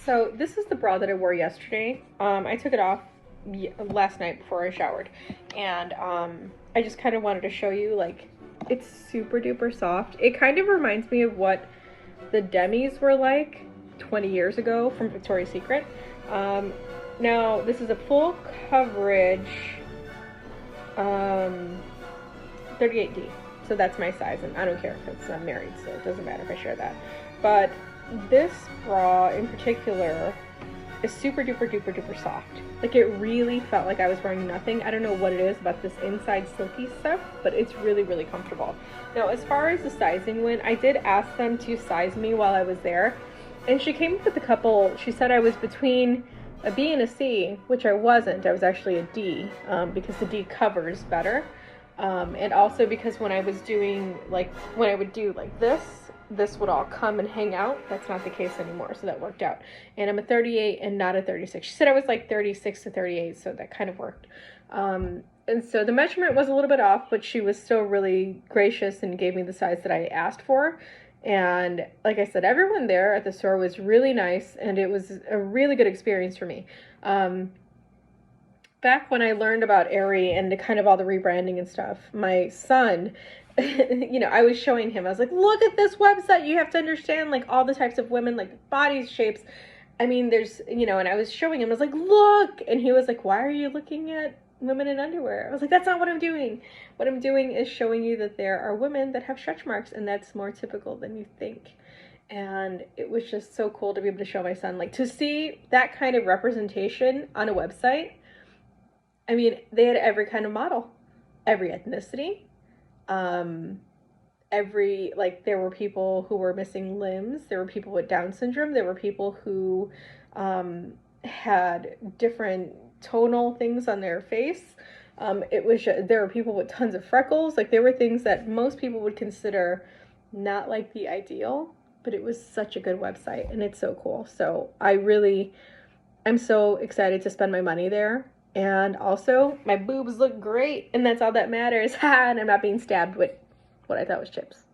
So this is the bra that I wore yesterday. I took it off last night before I showered, and I just kind of wanted to show you, like, it's super duper soft. It kind of reminds me of what the demis were like 20 years ago from Victoria's Secret. Um, Now this is a full coverage 38D, so that's my size, and I don't care if I'm married, so it doesn't matter if I share that. But this bra in particular is super duper duper duper soft. Like, it really felt like I was wearing nothing. I don't know what it is about this inside silky stuff, but it's really, really comfortable. Now, as far as the sizing went, I did ask them to size me while I was there, and she came up with a couple. She said I was between a B and a C, which I wasn't. I was actually a D, because the D covers better. And also because when I was doing, like, when I would do like this would all come and hang out. That's not the case anymore, so that worked out. And I'm a 38 and not a 36. She said I was like 36 to 38, so that kind of worked. And so the measurement was a little bit off, but she was still really gracious and gave me the size that I asked for. And like I said, everyone there at the store was really nice, and it was a really good experience for me. Back when I learned about Aerie and the kind of all the rebranding and stuff, my son, I was showing him, I was like, look at this website. You have to understand, like, all the types of women, like, bodies, shapes. I mean, there's, and I was showing him, I was like, look. And he was like, why are you looking at women in underwear? I was like, that's not what I'm doing. What I'm doing is showing you that there are women that have stretch marks, and that's more typical than you think. And it was just so cool to be able to show my son, like, to see that kind of representation on a website. I mean, they had every kind of model, every ethnicity, um, there were people who were missing limbs, there were people with Down syndrome, there were people who had different tonal things on their face. There were people with tons of freckles. Like, there were things that most people would consider not like the ideal, but it was such a good website, and it's so cool. So I'm so excited to spend my money there. And also, my boobs look great, and that's all that matters. And I'm not being stabbed with what I thought was chips.